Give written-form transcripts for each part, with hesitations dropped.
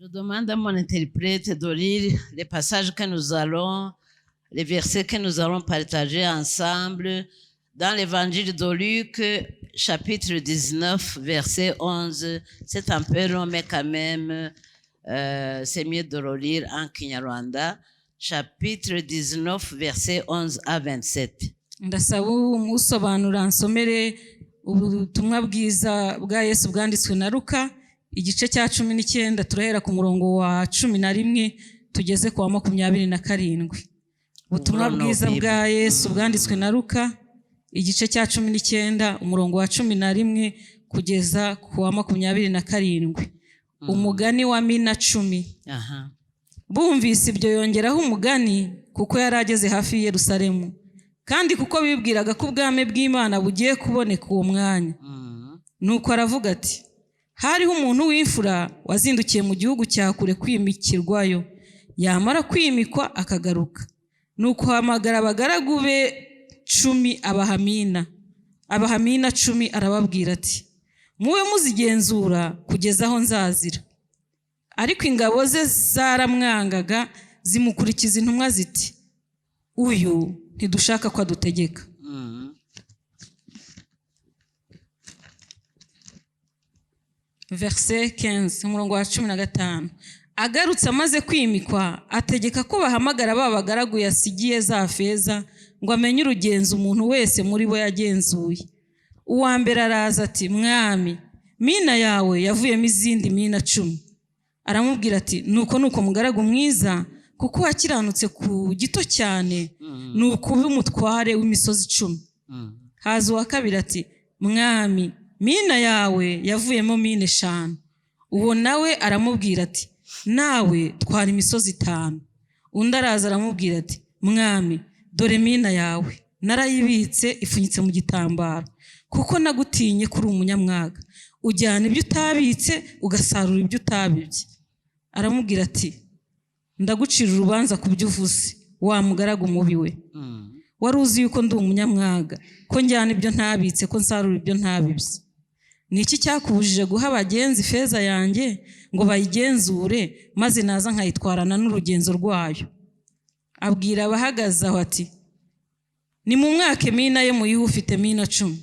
Je demande à mon interprète de lire les passages que nous allons, les versets que nous allons partager ensemble dans l'évangile de Luc, chapitre 19, verset 11. C'est un peu long, mais quand même, c'est mieux de le lire en Kinyarwanda. Chapitre 19, verset 11 à 27. ndasaba umusobanura nsomere ubutumwa bwiza bwa Yesu bwanditswe na Luka igice cya 19 turahera ku murongo wa 11 tugeze ku wa 27. Ubutumwa bwiza bwa Yesu bwanditswe na Luka igice cya 19 umurongo wa 11 kugeza ku wa 27. Umugani wa mina 10. Bumvise ibyo yongeraho umugani kuko yari ageze hafi ya Yerusalemu, kandi kuko bibwiraga ko ubwami bw'Imana bugiye kuboneka uwo mwanya. Nuko aravuga ati, hariho umuntu w'imfura wazindukiye mu gihugu cya kure kwimikirwayo, yamara kwimikwa akagaruka. Nuko hamagara abagaragu be 10 abahamina 10 arababwira ati, muwe muzigenzura kugeza aho nzazira. Ariko ingabo ze zaramwangaga zimukurikiza intumwa ziti, uyu ntidushaka ko adutegeka. Verset 15, umurongo wa 15. Agarutse amaze kwimikwa ategeka ko bahamagara babagaragu yasigiye za feza ngo amenye urugenzo umuntu wese muri bo yagenzuye. Uwa mbere araza ati, mwami, mina yawe yavuyemo izindi mina 10. Aramubwira ati, nuko mugaragu mwiza, kuko wakiranutse ku gito cyane, nuko ube umutware w'imisozi 10. Haza uwa kabiri ati, mwami, mina yawe yavuyemo mina 5. Uwo nawe aramubwira ati, nawe twara imisozi 5. Undi araza aramubwira ati, mwami, dore mina yawe narayibitse ifunyitse mu gitambaro, kuko nagutinye kuri umunyamwaga, ujyana ibyo utabitse ugasarura ibyo utabibye. Aramubwira ati, ndagucira urubanza ku byo uvuze, wa mugaragu mubi we. Wari uzi yuko ndi umunyamwaga, ko njyana ibyo ntabitse, ko nsarura ibyo ntabibye. Ni iki cyakubujije guha abagenzi feza yanjye ngo bayigenzure, maze naza nkayitwarana n'urugenzo rwayo? Abwira abahagaze aho ati, ni mu mwaka mina ye muyihe ufite mina 10.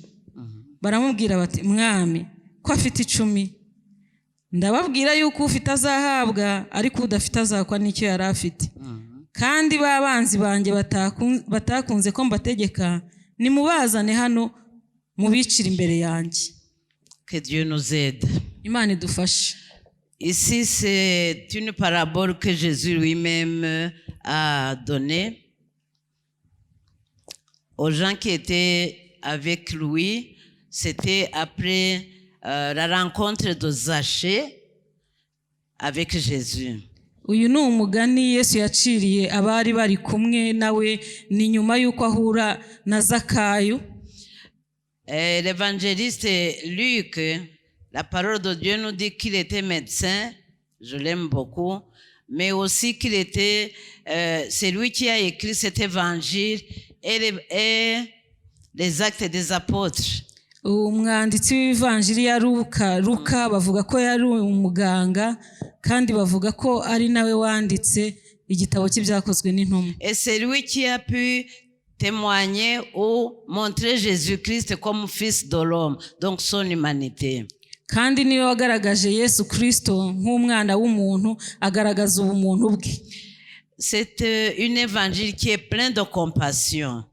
Baramubwira bati, mwami, ko afite 10. Ndababwira yuko ufite azahabwa, ariko udafite azakwa n'icyo yari afite. Kandi babanzi banjye batakunze ko mbategeka, nimubazane hano mubicira imbere yanjye. Que Dieu nous aide. Imana idufashe. Ici, c'est une parabole que Jésus lui-même a donnée aux gens qui étaient avec lui. C'était après la rencontre de Zachée avec Jésus. Uyu ni umugani Yesu yaciriye abari bari kumwe nawe ni nyuma yuko ahura na Zakayo. L'évangéliste Luc, la parole de Dieu nous dit qu'il était médecin, je l'aime beaucoup, mais aussi qu'il était celui qui a écrit cet évangile et les actes des apôtres. Umwanditsi w'ivanjiri ya Luka bavuga ko yari umuganga, kandi bavuga ko ari nawe wanditse igitabo cy'ibyakozwe n'intumwa. Et c'est lui qui a pu témoigner ou montrer Jésus-Christ comme fils de l'homme, donc son humanité. Kandi niwe wagaragaje Yesu Kristo nk'umwana w'umuntu, agaragaza ubumuntu bwe. C'est une évangile qui est plein de compassion.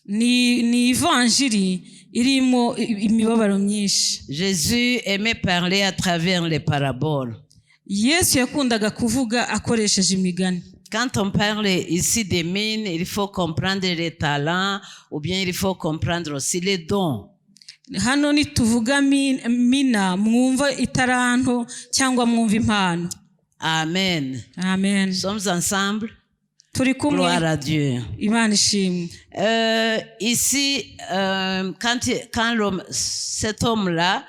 Ni ivanjiri irimo imibabaro myinshi. Jésus aimait parler à travers les paraboles. Yesu yakundaga kuvuga akoresheje imigani. Quand on parle ici des mines, il faut comprendre les talents, ou bien il faut comprendre aussi les dons. Hano nituvuga mina, mwumva itaranto cyangwa mwumva impano. Amen. Amen. Nous sommes ensemble. Turi kumwe. Gloire à Dieu. Imana ishimwe. Ici, quand cet homme-là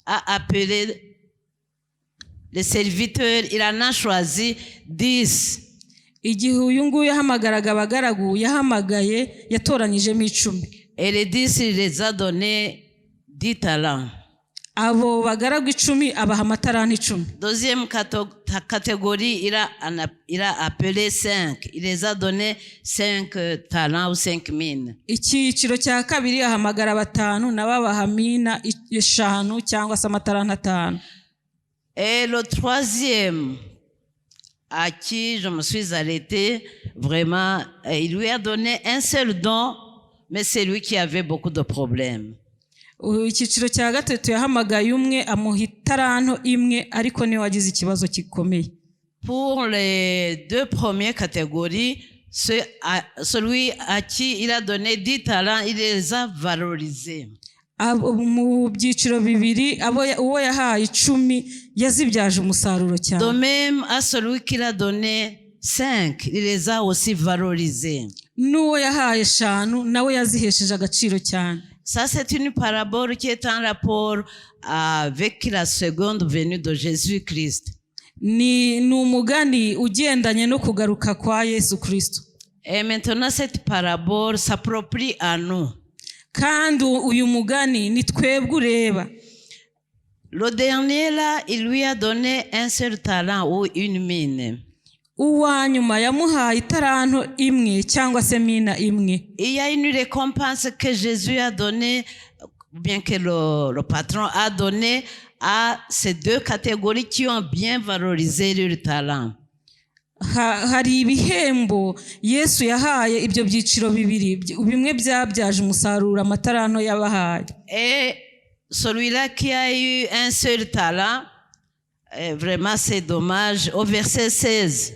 a appelé les serviteurs, il en a choisi 10. Igihe uyu nguyu yahamagaraga abagaragu, yahamagaye yatoranyijemo 10. Et les 10, il les a donné 10 talents. abo bagaragu 10 abaha amataranta 10. Deuxième catégorie, il a appelé 5. Il les a donné 5 talents ou 5 mines. Icyiciro cya kabiri ahamagara 5 nababaha mina 5 cyangwa se amataranta 5. Et le troisième, à qui je me suis arrêté, vraiment, il lui a donné un seul don, mais c'est lui qui avait beaucoup de problèmes. Icyiciro cya gatatu yahamagaye umwe amuha itaranto imwe ariko niwe wagize ikibazo gikomeye. Pour les deux premières catégories, celui à qui il a donné 10 talents, il les a valorisés. Mu byiciro bibiri uwo yahaye 10 yazibyaje umusaruro cyane. De même à celui qui a donné 5, il les a aussi valorisés. N'uwo yahaye 5 nawe yazihesheje agaciro cyane. Ça, c'est une parabole qui est en rapport avec la seconde venue de Jésus-Christ. Ni umugani ugendanye no kugaruka kwa Yesu Kristo. Et maintenant, cette parabole s'approprie à nous. Kandi uyu mugani ni twebwe ureba. Le dernier là, il lui a donné un seul talent ou une mine. Uwa nyuma yamuhaye itaranto imwe cyangwa se mina imwe. Il y a une récompense que Jésus a donnée, bien que le patron a donné à ces deux catégories qui ont bien valorisé leur talent. Hari ibihembo Yesu yahaye ibyo byiciro bibiri bimwe byabyaje umusaruro amataranto yabahaye. Et celui-là qui a eu un seul talent, vraiment c'est dommage, au verset 16.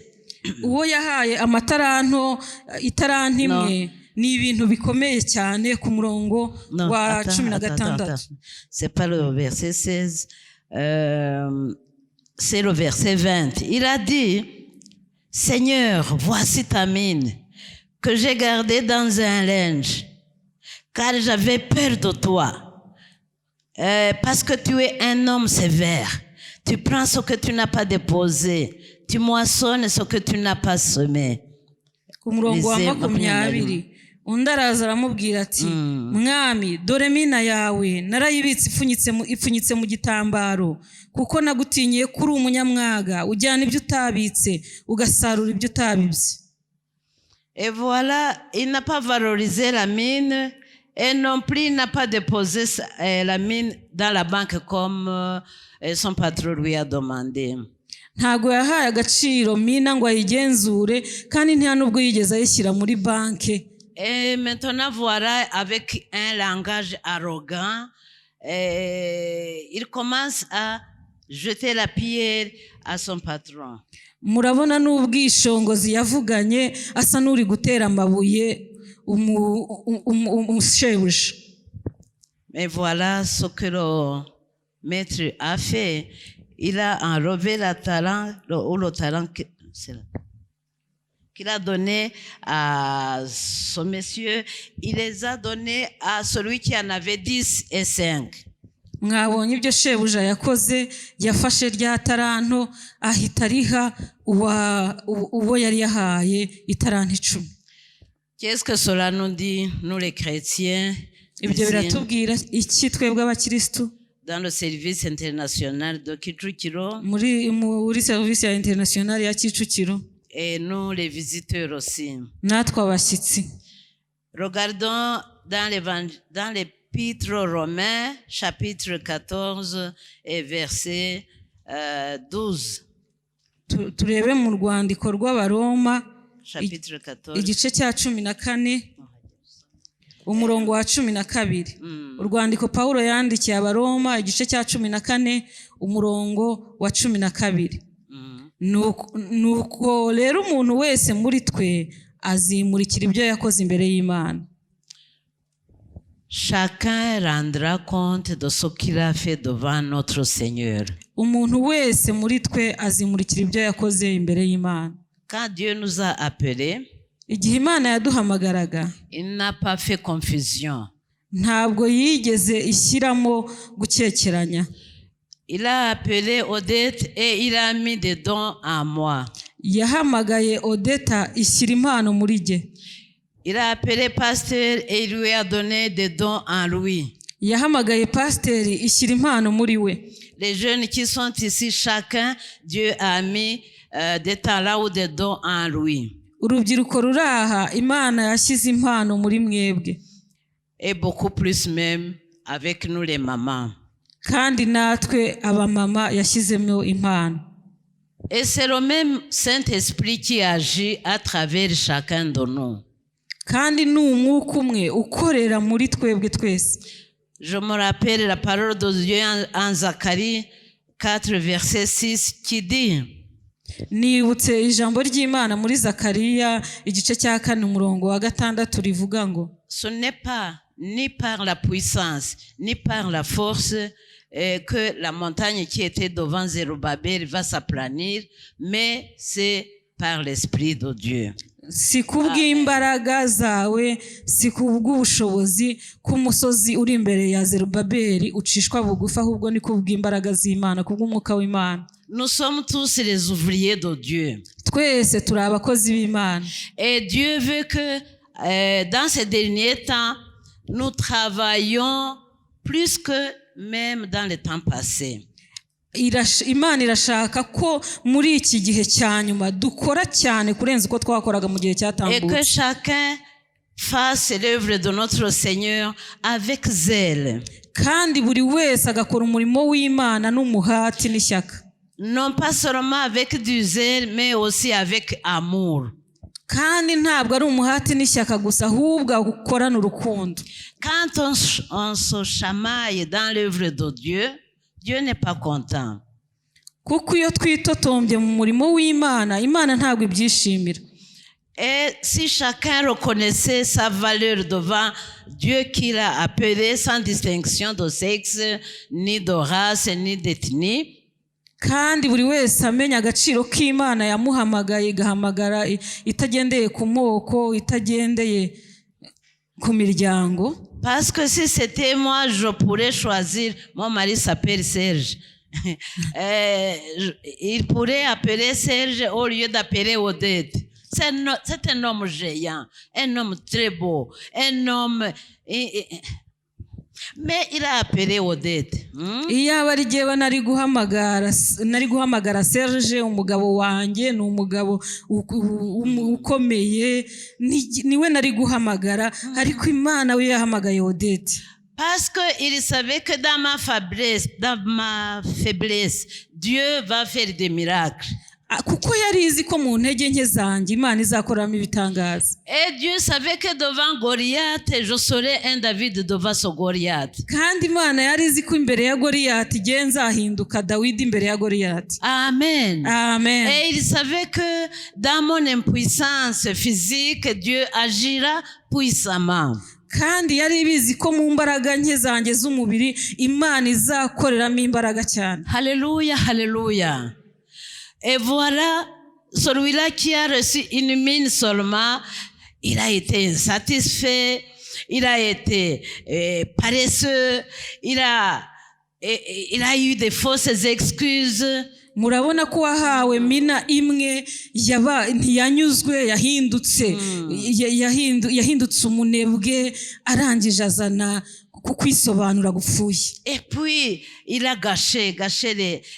Uwo yahaye amataranto itaranto imwe ni ibintu bikomeye cyane ku murongo wa 16. C'est pas le verset 16, c'est le verset 20. Il a dit: Seigneur, voici ta mine que j'ai gardée dans un linge, car j'avais peur de toi, parce que tu es un homme sévère. Tu prends ce que tu n'as pas déposé, tu moissonnes ce que tu n'as pas semé. Ku murongo wa 20 undi araza aramubwira ati: Mwami, dore mina yawe narayibitse ipfunyitse mu gitambaro, kuko nagutinyiye kuri umunyamwaga, ujyana ibyo utabitse ugasarura ibyo utabibye. Et voilà, il n'a pas valorisé la mine, et non plus il n'a pas déposé la mine dans la banque comme son patron lui a demandé. Ntago yahaye agaciro mina ngo ayigenzure, kandi nta nubwo yigeze ayishyira muri banke. Et maintenant voilà, avec un langage arrogant, il commence à jeter la pierre à son patron. Murabona n'ubwishongozi yavuganye asa n'uri gutera amabuye umushebuja. Mais voilà ce que le maître a fait. Il a enlevé le talent qu'il a donné à son monsieur, il les a donnés à celui qui en avait 10 et 5. Mwabonye ibyo shebuja yakoze, yafashe rya taranto ahita riha uwo yari yahaye itaranto 10. Qu'est-ce que cela nous dit, nous les chrétiens, ibyo biratubwira iki twebwe abakristo dans le service international de Kicukiro, muri service ya international ya Kicukiro, et nous les visiteurs aussi. Natwe abashyitsi. Regardons dans l'épître aux Romains, chapitre 14 et verset 12. Turebe mu rwandiko rw'Abaroma, chapitre 14, igice cya 14 umurongo wa 12. Urwandiko Paulo yandikiye Abaroma, igice cya 14 umurongo wa 12. Nuko rero umuntu wese muri twe azimurikira ibyo yakoze imbere y'Imana. Chacun rendra compte de ce qu'il a fait devant notre Seigneur. Umuntu wese muri twe azimurikira ibyo yakoze imbere y'Imana. Quand Dieu nous a appelés, igihe Imana yaduhamagaraga, il n'a pas fait confusion. Ntabwo yigeze ishyiramo gukekeranya. Il a appelé Odette et il a mis des dons en moi. Yahamagaye Odeta ishyira impano muri jye. Il a appelé pasteur et il lui a donné des dons en lui. yahamagaye pasiteri ishyira impano muri we. Les jeunes qui sont ici, chacun, Dieu a mis des talents ou des dons en lui. Urubyiruko ruraha, Imana yashyize impano muri mwebwe. Et beaucoup plus même avec nous les mamans. Kandi natwe abamama yashyizemo impano. Et c'est le même Saint-Esprit qui agit à travers chacun de nous. Kandi ni umwuka umwe ukorera muri twebwe twese. Je me rappelle la parole de Dieu en Zacharie 4, verset 6 qui dit: Nibutse ijambo ry'Imana muri Zakariya igice cya 4:6 rivuga ngo: Ce n'est pas ni par la puissance ni par la force que la montagne qui était devant Zérubabel va s'aplanir, mais c'est par l'Esprit de Dieu. Si kubw'imbaraga zawe, si kubw'ubushobozi k'umusozi uri imbere ya Zerubabeli ucishwa bugufi, ahubwo ni kubw'imbaraga z'Imana, kubw'umwuka w'Imana. Nous sommes tous les ouvriers de Dieu. Twese turi abakozi b'Imana. Et Dieu veut que dans ces derniers temps, nous travaillons plus que même dans le temps passé. Imana irashaka ko muri iki gihe cya nyuma dukora cyane kurenza uko twakoraga mu gihe cyatambutse. Et que chacun fasse l'œuvre de notre Seigneur avec zèle. Kandi buri wese agakora umurimo w'Imana n'umuhati n'ishyaka. Non pas seulement avec du zèle, mais aussi avec amour. Kandi ntabwo ari umuhati n'ishyaka gusa, ahubwo ukorana urukundo. Quand on se chamaille dans l'œuvre de Dieu, Dieu n'est pas content. Kuko iyo twitotombye mu murimo w'Imana, Imana ntabwo ibyishimira. Et si chacun reconnaissait sa valeur devant Dieu qui l'a appelé sans distinction de sexe, ni de race, ni d'ethnie, kandi buri wese amenya agaciro k'Imana yamuhamagaye, igahamagara itagendeye ku moko, itagendeye ku miryango. Parce que si c'était moi, je pourrais choisir, mon mari s'appelle Serge. Il pourrait appeler Serge au lieu d'appeler Odette. C'est un homme géant, un homme très beau, un homme... Mais il a appelé Odette. Iyaba ari jyewe nari guhamagara Serge, umugabo wanjye ni umugabo ukomeye, niwe nari guhamagara, ariko Imana we yahamagaye Odette. Parce qu'il savait que dans ma faiblesse, Dieu va faire des miracles. Kuko yari izi ko mu ntege nke zanjye Imana izakoramo ibitangaza. Et Dieu savait que devant Goliath, je serais un David devant ce Goliath. Kandi Imana yari izi ko imbere ya Goliath igihe nzahinduka Dawidi imbere ya Goliath. Amen. Amen. Et il savait que dans mon impuissance physique, Dieu agira puissamment. Kandi yari ibizi ko mu mbaraga nke zanjye z'umubiri Imana izakoreramo imbaraga cyane. Alléluia, alléluia. Et voilà, celui-là qui a reçu une mine seulement, il a été insatisfait, il a été paresseux, il a eu des fausses excuses. Murabona ko wahawe mina imwe ntiyanyuzwe, yahindutse umunebwe, arangije azana kukwisobanura gupfuye. Et puis il a gâché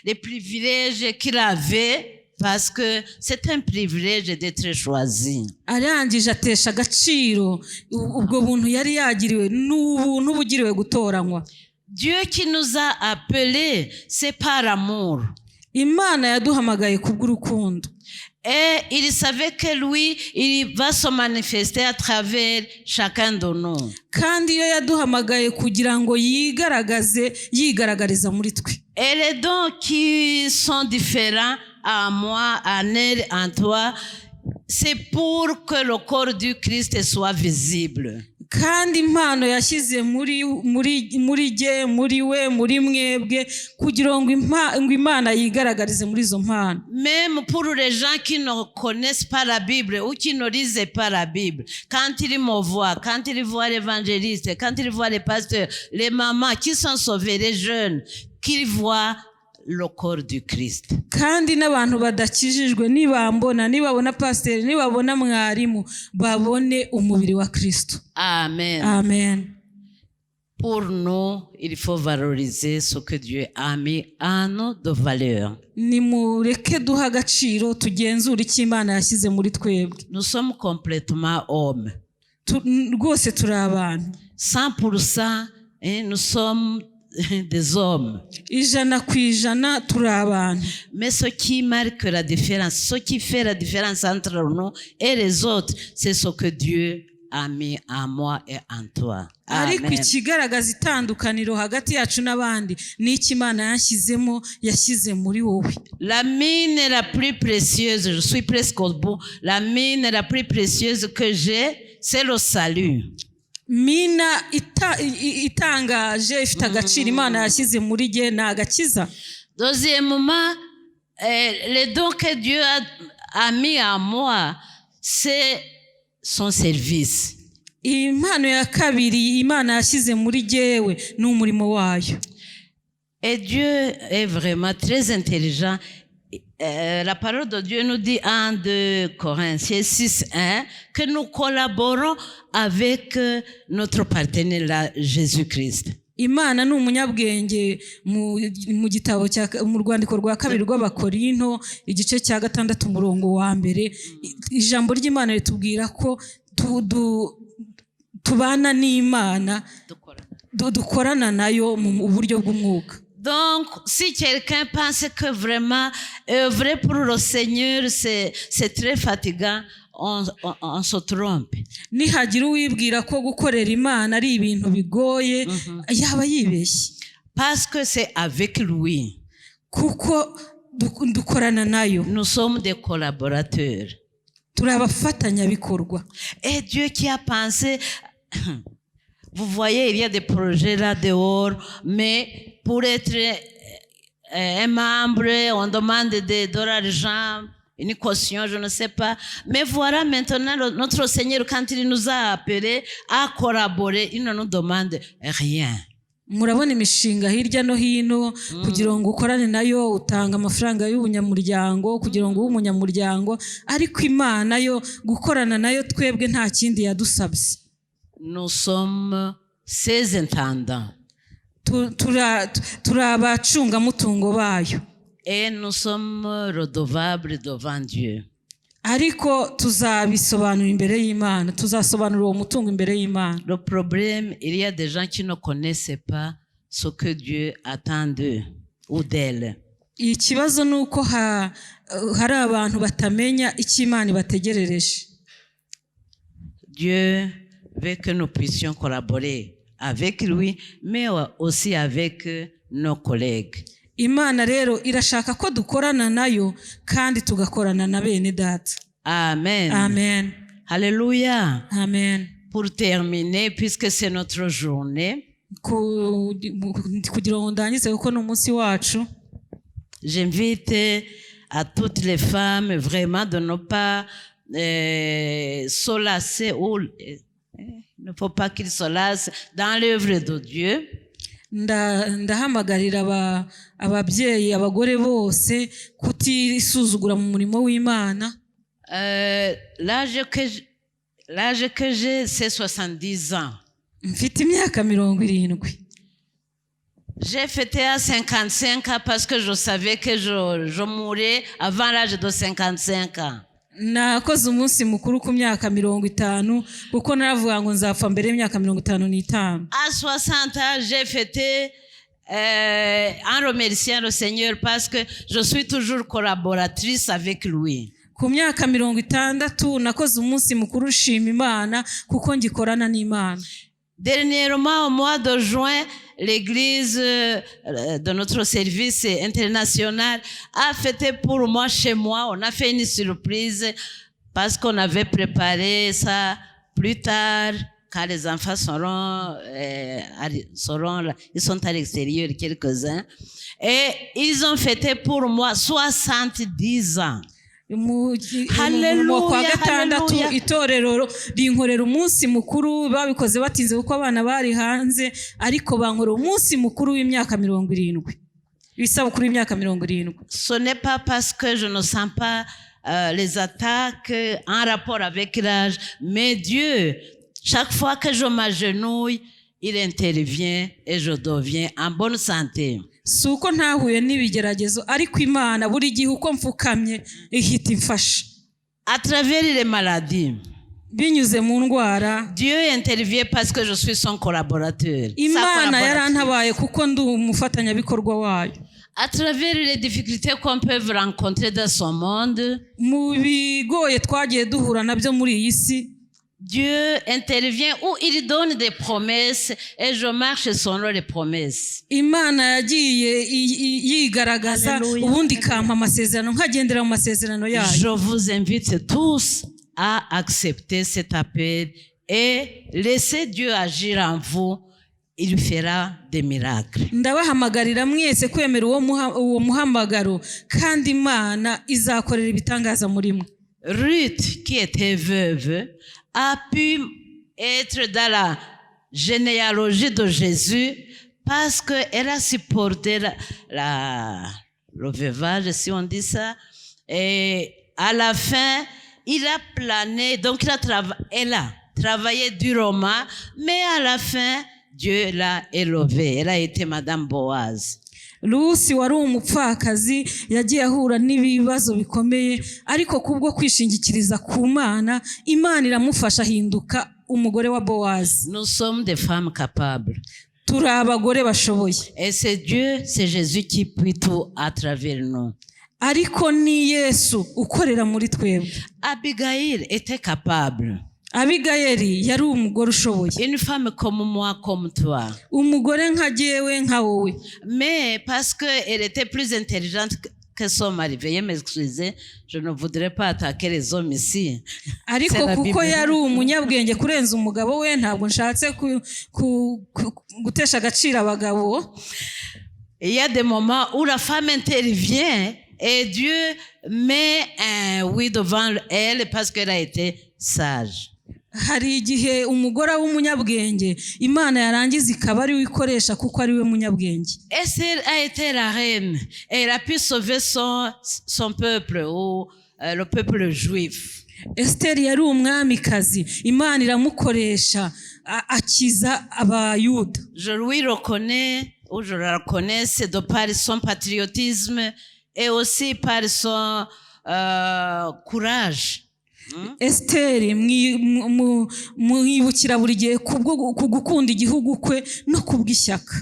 les privilèges qu'il avait, parce que c'est un privilège d'être choisi. Arangije atesha agaciro ubwo buntu yari yagiriwe n'ubuntu bugiriwe gutoranywa. Dieu qui nous a appelés, c'est par amour. Imana yaduhamagaye kubw'urukundo. Et il savait que lui, il va se manifester à travers chacun de nous. Kandi iyo yaduhamagaye kugira ngo yigaragariza muri twe. Et les dons qui sont différents à moi, en elle, en toi, c'est pour que le corps du Christ soit visible. Kandi impano yashyize muri jye, muri we, muri mwebwe, kugira ngo Imana yigaragarize muri izo mpano. Même pour les gens qui ne connaissent pas la Bible ou qui ne lisent pas la Bible, quand ils me voient, quand ils voient l'évangéliste, quand ils voient les pasteurs, les mamans qui sont sauvées, les jeunes, qu'ils voient le corps du Christ. Kandi n'abantu badakijijwe nibabona pasiteri, nibabona mwarimu, babone umubiri wa Kristo. Amen. Amen. Pour nous, il faut valoriser ce que Dieu a mis en nous de valeur. nimureke duha agaciro tugenzure icyo Imana yashyize muri twebwe. Nous sommes complètement hommes. Rwose turi abantu. 100%, nous sommes des hommes. 100% turi abantu. Mais ce qui marque la différence, ce qui fait la différence entre nous et les autres, c'est ce que Dieu a mis en moi et en toi. Ariko ikigaragaza itandukaniro hagati yacu n'abandi ni iki Imana yashyize muri wowe. La mine la plus précieuse, je suis presque au bout, la mine la plus précieuse que j'ai, c'est le salut. Mina itangaje ifite agaciro Imana yashyize muri jye ni agakiza. Deuxièmement, les dons que Dieu a mis en moi, c'est son service. Impano ya kabiri Imana yashyize muri jyewe ni umurimo wayo. Et Dieu est vraiment très intelligent. La parole de Dieu nous dit en 2 Corinthiens 6:1 que nous collaborons avec notre partenaire là, Jésus-Christ. Imana ni umunyabwenge mu gitabo mu rwandiko rwa kabiri rw'Abakorinto igice cya 6 umurongo wa mbere, ijambo ry'Imana ritubwira ko tubana n'Imana, dukorana nayo mu buryo bw'umwuka. Donc, si quelqu'un pense que vraiment œuvrer pour le Seigneur, c'est très fatigant, on se trompe. Nihagira uwibwira ko gukorera Imana ari ibintu bigoye, yaba yibeshye. Parce que c'est avec lui. Kuko dukorana nayo. Nous sommes des collaborateurs. Turi abafatanyabikorwa. Et Dieu qui a pensé, vous voyez, il y a des projets là dehors, mais pour être un membre, on demande de l'argent, une caution, je ne sais pas. Mais voilà maintenant notre Seigneur, quand il nous a appelés à collaborer, il ne nous demande rien. Murabona imishinga hirya no hino kugira ngo ukorane nayo utanga amafaranga y'ubunyamuryango kugira ngo umunyamuryango, ariko Imana yo gukorana nayo twebwe nta kindi yadusabye. Nous sommes ses intendants. Turi abacungamutungo bayo. Et nous sommes redevables devant Dieu. Ariko tuzabisobanura imbere y'Imana, tuzasobanura uwo mutungo imbere y'Imana. Le problème, il y a des gens qui ne connaissent pas ce que Dieu attend d'eux ou d'elle. Ikibazo ni uko hari abantu batamenya icyo Imana ibategerereje. Dieu veut que nous puissions collaborer avec lui, mais aussi avec nos collègues. Imana rero irashaka ko dukorana nayo kandi tugakorana na bene data. Amen. Amen. Alléluia. Amen. Pour terminer, puisque c'est notre journée, kugira ngo ndangize kuko ni umunsi wacu, j'invite à toutes les femmes vraiment de ne pas se lasser ou il ne faut pas qu'ils se lassent dans l'œuvre de Dieu. Ndahamagarira ababyeyi abagore bose kutisuzugura mu murimo w'Imana. L'âge que j'ai, c'est 70 ans. Mfite imyaka 70. J'ai fêté à 55 ans parce que je savais que je mourrais avant l'âge de 55 ans. Nakoze umunsi mukuru ku myaka 50 kuko naravuga ngo nzapfa mbere y'imyaka 55. À 60 ans, j'ai fêté en remerciant le Seigneur parce que je suis toujours collaboratrice avec lui. Ku myaka 60 nakoze umunsi mukuru ushima Imana kuko ngikorana n'Imana. Dernièrement, au mois de juin, l'église de notre service international a fêté pour moi chez moi. On a fait une surprise parce qu'on avait préparé ça plus tard quand les enfants seront là. Ils sont à l'extérieur, quelques-uns. Et ils ont fêté pour moi 70 ans. Haleluya, kwa gatandatu itorero rinkorera umunsi mukuru, babikoze batinze kuko abana bari hanze, ariko bankorera umunsi mukuru w'imyaka 70, isabukuru y'imyaka 70. Ce n'est pas parce que je ne sens pas les attaques en rapport avec l'âge, mais Dieu, chaque fois que je m'agenouille, il intervient et je deviens en bonne santé. si uko ntahuye n'ibigeragezo ariko Imana buri gihe uko mfukamye ihita imfasha. À travers les maladies, binyuze mu ndwara Dieu intervient parce que je suis son collaborateur. Imana yarantabaye kuko ndi umufatanyabikorwa wayo. À travers les difficultés qu'on peut rencontrer dans son monde, mu bigoye twagiye duhura nabyo muri iyi si, Dieu intervient où il donne des promesses et je marche selon les promesses. Imana yagiye yigaragaza ubundi ikampa amasezerano nkagendera mu masezerano yayo. Je vous invite tous à accepter cet appel et laisser Dieu agir en vous. Il fera des miracles. Ndabahamagarira mwese kwemera uwo muhamagaro kandi Imana izakorera ibitangaza muri mwe. Ruth, qui était veuve, a pu être dans la généalogie de Jésus parce qu'elle a supporté le veuvage, si on dit ça. Et à la fin, il a plané, donc elle a travaillé durement, mais à la fin, Dieu l'a élevée. Elle a été Madame Boaz. Lusi wari umupfakazi yagiye ahura n'ibibazo bikomeye, ariko kubwo kwishingikiriza ku Mana, Imana iramufasha ahinduka umugore wa Boaz. Nous sommes des femmes capables. Turi abagore bashoboye. Et c'est Dieu, c'est Jésus qui peut tout à travers nous. Ariko ni Yesu ukorera muri twebwe. Abigail était capable. Abigayeli yari umugore ushoboye. Une femme comme moi, comme toi. Umugore nka jewe nka wowe. Mais parce qu'elle était plus intelligente que son mari. Veuillez m'excuser, je ne voudrais pas attaquer les hommes ici. Ariko kuko yari umunyabwenge kurenza umugabo we, ntabwo nshatse gutesha agaciro abagabo. Il y a des moments où la femme intervient et Dieu met un oui devant elle parce qu'elle a été sage. Hari igihe umugore w'umunyabwenge Imana yarangiza ikaba ari wikoresha kuko ari we munyabwenge. Esther a été la reine et elle a pu sauver son peuple ou le peuple juif. Esther yari umwamikazi, Imana iramukoresha akiza abayuda. Je lui reconnais ou je la reconnais, c'est de par son patriotisme et aussi par son courage. Esther mwibukira buri gihe kubwo kugukunda igihugu kwe no kubw'ishyaka.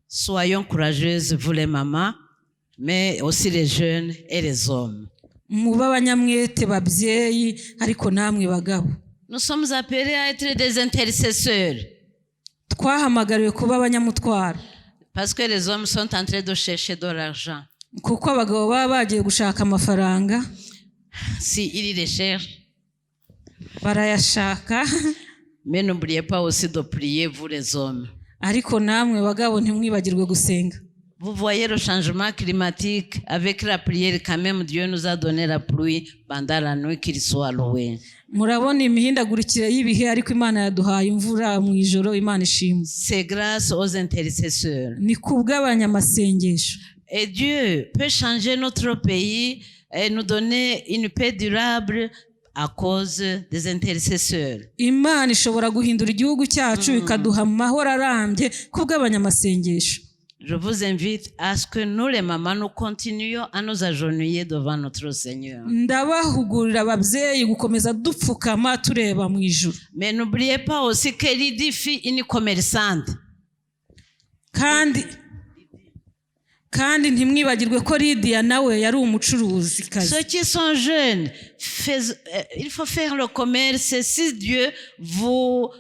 Soyons courageuses, vous les mamans, mais aussi les jeunes et les hommes. Muba abanyamwete babyeyi ariko namwe bagabo. Nous sommes appelés à être des intercesseurs. Twahamagariwe kuba abanyamutwaro. Parce que les hommes sont en train de chercher de l'argent. Kuko abagabo baba bagiye gushaka amafaranga. Si ils les cherchent, barayashaka. Mais n'oubliez pas aussi de prier, vous les hommes. Ariko namwe bagabo ntimwibagirwe gusenga. Vous voyez le changement climatique, avec la prière quand même Dieu nous a donné la pluie pendant la nuit, qu'il soit loué. Murabona imihindagurikire y'ibihe ariko Imana yaduhaye imvura mu ijoro, Imana ishimwe. C'est grâce aux intercesseurs. Ni kubw'abanyamasengesho. Et Dieu peut changer notre pays et nous donner une paix durable à cause des intercesseurs. Imana ishobora guhindura igihugu cyacu ikaduha amahoro arambye kubw'abanyamasengesho. Je vous invite à ce que nous les mamans nous continuions à nous agenouiller devant notre Seigneur. Ndabahugurira ababyeyi gukomeza dupfukama tureba mu ijuru. Mais n'oubliez pas aussi que Lydie fut une commerçante. Kandi ntimwibagirwe ko Lydia nawe yari umucuruzi kazi. Ceux qui sont jeunes, il faut faire le commerce si Dieu vous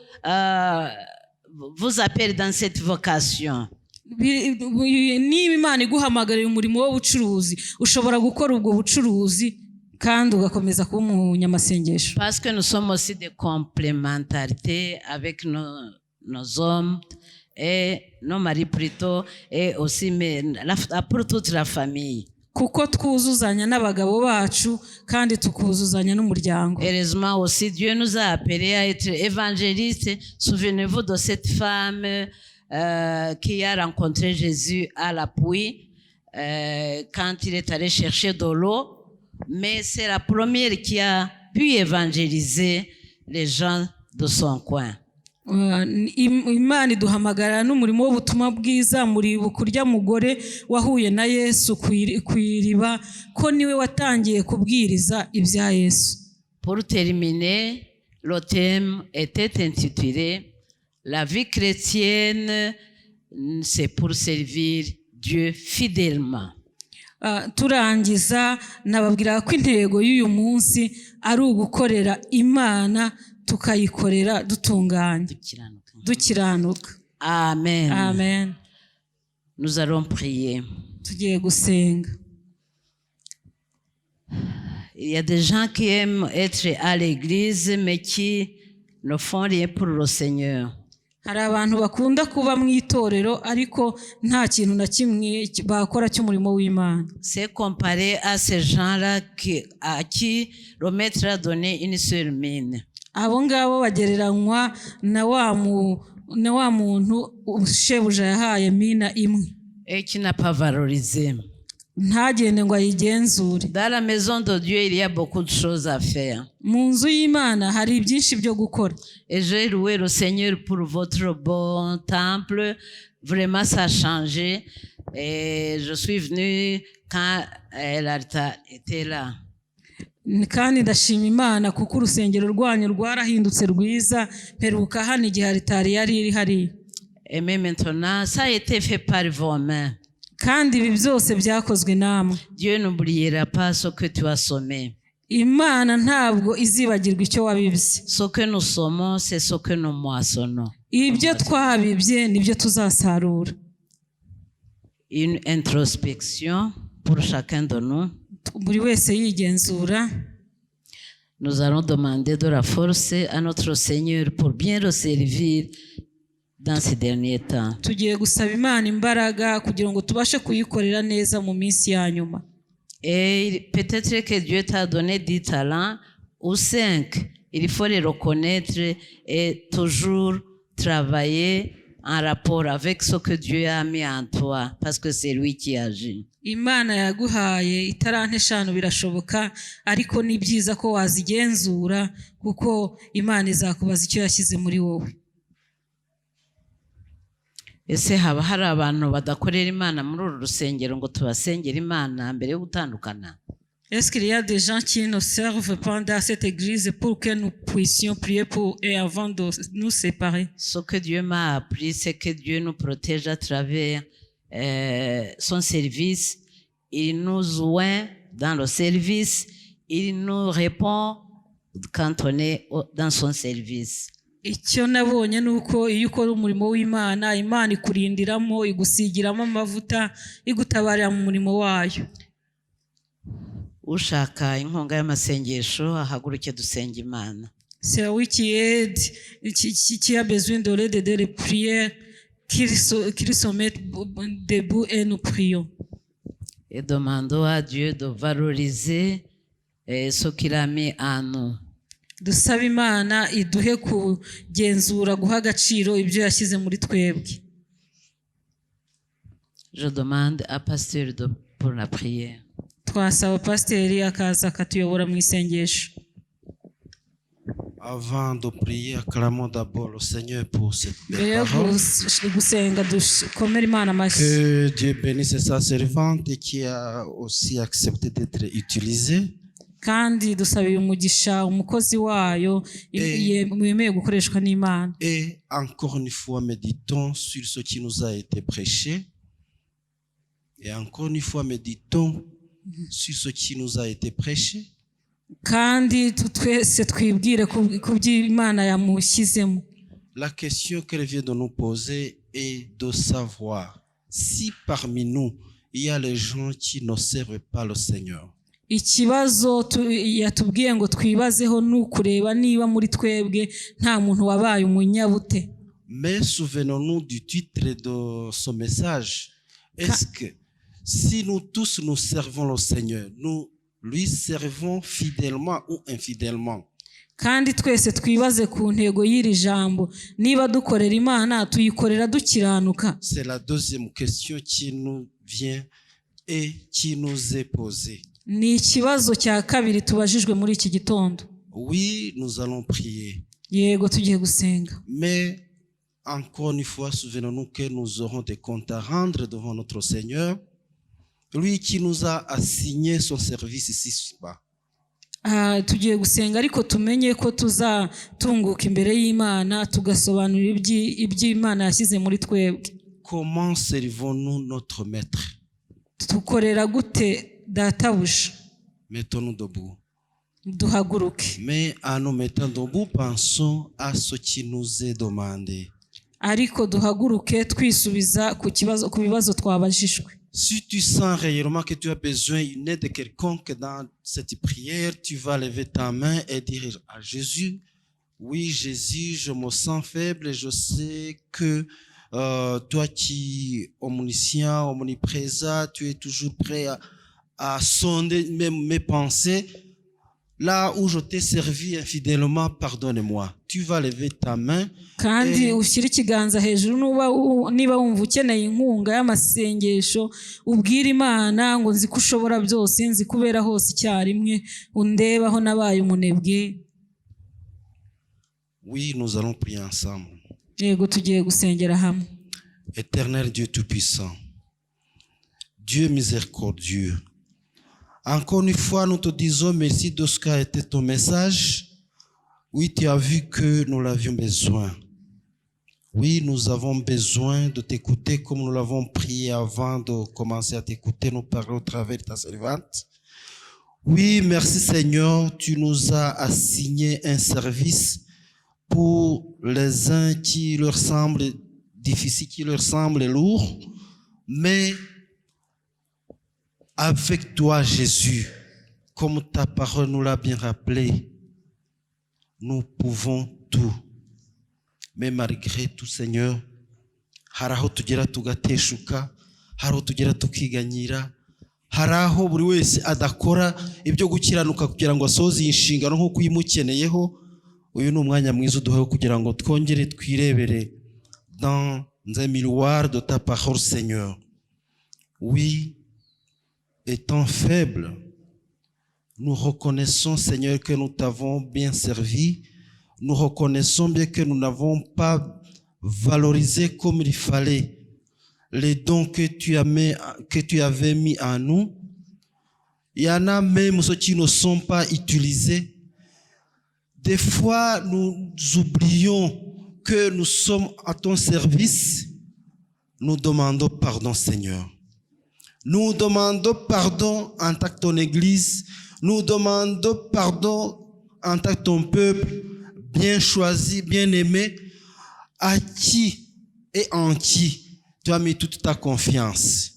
appelle dans cette vocation. Niba Imana iguhamagarira umurimo w'ubucuruzi, ushobora gukora ubwo bucuruzi kandi ugakomeza kuba umunyamasengesho. Parce que nous sommes aussi des complémentarités avec nos hommes et nos maris plutôt, et aussi pour toute la famille. Kuko twuzuzanya n'abagabo bacu kandi tukuzuzanya n'umuryango. Heureusement aussi Dieu nous a appelés à être évangélistes. Souvenez-vous de cette femme qui a rencontré Jésus à la puits quand il est allé chercher de l'eau, mais c'est la première qui a pu évangéliser les gens de son coin. Imana iduhamagara n'umurimo w'ubutumwa bwiza. muri kurya mugore wahuye na Yesu ku iriba ko niwe watangiye kubwiriza ibya Yesu. Pour terminer, le thème était intitulé La vie chrétienne, c'est pour servir Dieu fidèlement. Turangiza nababwira ko intego y'uyu munsi ari ugukorera Imana tukayikorera dutunganye dukiranuka. Amen. Amen. Nous allons prier. Tugiye gusenga. Il y a des gens qui aiment être à l'église mais qui ne font rien pour le Seigneur. Hari abantu bakunda kuba mu itorero ariko nta kintu na kimwe bakora cy'umurimo w'Imana. C'est comparé à ces gens-là à qui le maître a donné une seule mine. Abo ngabo bagereranywa na wa muntu shebuja yahaye mina imwe. Et qui n'a pas valorisé. Ntagende ngo ayigenzure. Dans la maison de Dieu, il y a beaucoup de choses à faire. Mu nzu y'Imana hari byinshi byo gukora. Et j'ai loué le Seigneur pour votre bon temple. Vraiment, ça a changé. Et je suis venu quand l'altar était là. Kandi ndashima Imana kuko urusengero rwanyu rwarahindutse rwiza. Mperuka hano igihe altari yari iri hariya. Et même maintenant, ça a été fait par vos mains. Kandi ibi byose byakozwe namwe. Dieu n'oubliera pas ce que tu as semé. Imana ntabwo izibagirwa icyo wabibye. Ce que nous sommons, c'est ce que nous moissonnons. Ibyo twabibye nibyo tuzasarura. Une introspection pour chacun de nous. Buri wese yigenzura. Nous allons demander de la force à notre Seigneur pour bien le servir dans ces derniers temps. Tugiye gusaba Imana imbaraga kugira ngo tubashe kuyikorera neza mu minsi ya nyuma. Et peut-être que Dieu t'a donné 10 talents ou 5. Il faut les reconnaître et toujours travailler en rapport avec ce que Dieu a mis en toi, parce que c'est lui qui agit. Imana yaguhaye itarante 5 birashoboka, ariko ni byiza ko wazigenzura kuko Imana izakubaza icyo yashyize muri wowe. Ese haba hari abantu badakorera Imana muri uru rusengero ngo tubasengere Imana mbere yo gutandukana? Est-ce qu'il y a des gens qui nous servent pendant cette église pour que nous puissions prier pour eux avant de nous séparer? Ce que Dieu m'a appris, c'est que Dieu nous protège à travers son service. Il nous oint dans le service. Il nous répond quand on est dans son service. Icyo nabonye nuko iyo ukora umurimo w'Imana, Imana ikurindiramo, igusigiramo amavuta, igutabarira mu murimo wayo. Ushaka inkunga y'amasengesho ahaguruke dusenge Imana. Celui qui aide, qui a besoin de l'aide de les prières, qu'il se mette debout et nous prions. Et demandons à Dieu de valoriser ce qu'il a mis en nous. Dusaba Imana iduhe kugenzura guha agaciro ibyo yashyize muri twebwe. Je demande à pasteur pour la prière. Twasaba pasiteri akaza akatuyobora mu isengesho. Avant de prier, acclamons d'abord le Seigneur pour cette Mbere yo parole. gusenga dukomere Imana amashyi. Que Dieu bénisse sa servante qui a aussi accepté d'être utilisée. Kandi dusabiye umugisha umukozi wayo yemeye gukoreshwa n'Imana. Et encore une fois, méditons sur ce qui nous a été prêché. Et encore une fois, méditons sur ce qui nous a été prêché. Kandi twese twibwire ku by'Imana yamushyizemo. La question qu'elle vient de nous poser est de savoir si parmi nous, il y a les gens qui ne servent pas le Seigneur. Ikibazo yatubwiye ngo twibazeho n'ukureba niba muri twebwe nta muntu wabaye umunyabute. Mais souvenons-nous du titre de ce message. Est-ce que si nous tous nous servons le Seigneur, nous lui servons fidèlement ou infidèlement? Kandi twese twibaze ku ntego y'iri jambo, niba dukorera Imana tuyikorera dukiranuka. C'est la deuxième question qui nous vient et qui nous est posée. Ni ikibazo cya kabiri tubajijwe muri iki gitondo. Oui, nous allons prier. yego tugiye gusenga. Mais encore une fois, souvenons-nous que nous aurons des comptes à rendre devant notre Seigneur, lui qui nous a assigné son service ici-bas. Tugiye gusenga ariko tumenye ko tuzatunguka imbere y'Imana tugasobanura iby'Imana yashyize muri twebwe. Comment servons-nous notre maître? Tukorera gute databuja? Mettons-nous debout. Duhaguruke. Mais en nous mettant debout, pensons à ce qui nous est demandé. Ariko duhaguruke twisubiza ku bibazo twabajijwe. Si tu sens réellement que tu as besoin d'une aide quelconque dans cette prière, tu vas lever ta main et dire à Jésus, oui Jésus, je me sens faible et je sais que toi qui es omniscient, omniprésent, tu es toujours prêt à sonder même mes pensées. Là où je t'ai servi infidèlement, pardonne-moi. Tu vas lever ta main. Kandi ushyira ikiganza hejuru niba wumva ukeneye inkunga y'amasengesho ubwira Imana ngo nzi ko ushobora byose, nzi kubera hose icyarimwe, undebaho nabaye umunebwe. Oui, nous allons prier ensemble. Yego tugiye gusengera hamwe. Éternel Dieu Tout-Puissant, Dieu miséricordieux, encore une fois, nous te disons merci de ce qu'a été ton message. Oui, tu as vu que nous l'avions besoin. Oui, nous avons besoin de t'écouter comme nous l'avons prié avant de commencer à t'écouter, nous parler au travers de ta servante. Oui, merci Seigneur, tu nous as assigné un service pour les uns qui leur semble difficile, qui leur semble lourd, mais avec toi, Jésus, comme ta parole nous l'a bien rappelé, nous pouvons tout. Mais malgré tout, Seigneur, hari aho tugera tugateshuka, hari aho tugera tukiganyira, hari aho buri wese adakora ibyo gukiranuka kugira ngo asohoze iyi nshingano nk'uko uyimukeneyeho. Uyu ni umwanya mwiza uduhaye kugira ngo twongere twirebere dans un miroir de ta parole, Seigneur. Oui, étant faible, nous reconnaissons, Seigneur, que nous t'avons bien servi. Nous reconnaissons bien que nous n'avons pas valorisé comme il fallait les dons que tu avais mis en nous. Il y en a même ceux qui ne sont pas utilisés. Des fois, nous oublions que nous sommes à ton service. Nous demandons pardon, Seigneur. Nous demandons pardon en tant que ton Église. Nous demandons pardon en tant que ton peuple, bien choisi, bien aimé, à qui et en qui tu as mis toute ta confiance.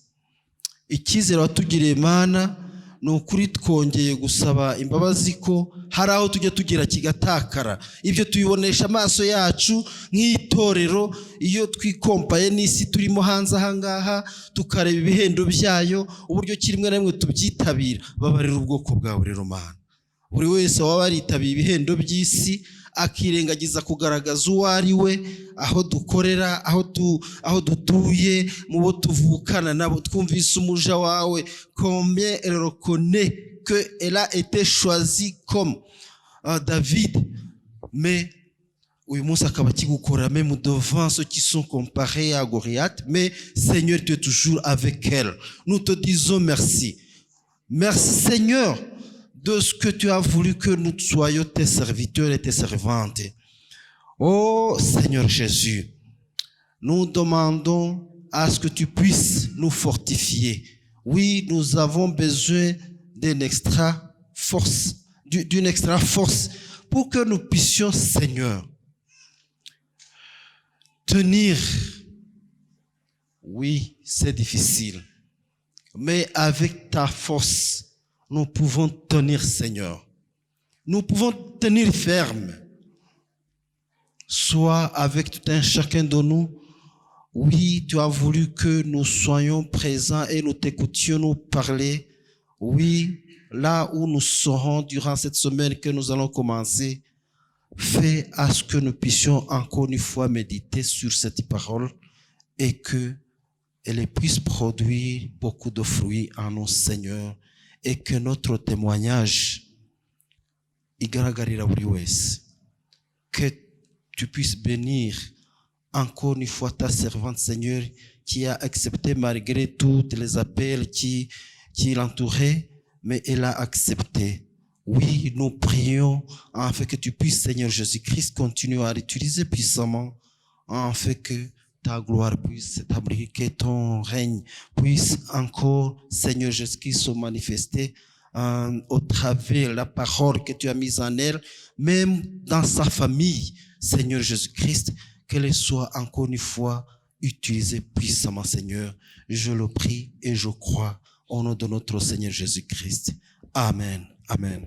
Icyizere watugiriye Mana ni ukuri twongeye gusaba imbabazi ko hari aho tujya tugira kigatakara. Ibyo tubibonesha amaso yacu nk'itorero iyo twikompaye n'isi turimo hanze ahangaha tukareba ibihendo byayo uburyo kirimwe na rimwe tubyitabira. Babarira ubwoko bwawe rero Mana, buri wese waba aritabiye ibihendo by'isi akirengagiza kugaragaza uwo ari we, aho dukorera, aho dutuye, mu bo tuvukana nabo. Twumvise umuja wawe combien elle reconnaît que elle a été choisie comme David, mais uyu munsi akaba kigukora même devant ceux qui sont comparés à Goliath. Mais Seigneur, tu es toujours avec elle. Nous te disons merci. Merci Seigneur de ce que tu as voulu que nous soyons tes serviteurs et tes servantes. Oh Seigneur Jésus, nous demandons à ce que tu puisses nous fortifier. Oui, nous avons besoin d'une extra force pour que nous puissions, Seigneur, tenir. Oui, c'est difficile, mais avec ta force, nous pouvons tenir, Seigneur. Nous pouvons tenir ferme. Sois avec tout un chacun de nous. Oui, tu as voulu que nous soyons présents et nous t'écoutions nous parler. Oui, là où nous serons durant cette semaine que nous allons commencer, fais à ce que nous puissions encore une fois méditer sur cette parole et qu'elle puisse produire beaucoup de fruits en nous, Seigneur. Et que notre témoignage igaragarira buri wese, que tu puisses bénir encore une fois ta servante, Seigneur, qui a accepté malgré tous les appels qui l'entouraient, mais elle a accepté. Oui, nous prions afin que tu puisses, Seigneur Jésus-Christ, continuer à l'utiliser puissamment, afin que ta gloire puisse s'établir, que ton règne puisse encore, Seigneur Jésus-Christ, se manifester au travers de la parole que tu as mise en elle, même dans sa famille, Seigneur Jésus-Christ, qu'elle soit encore une fois utilisée puissamment, Seigneur. Je le prie et je crois au nom de notre Seigneur Jésus-Christ. Amen. Amen.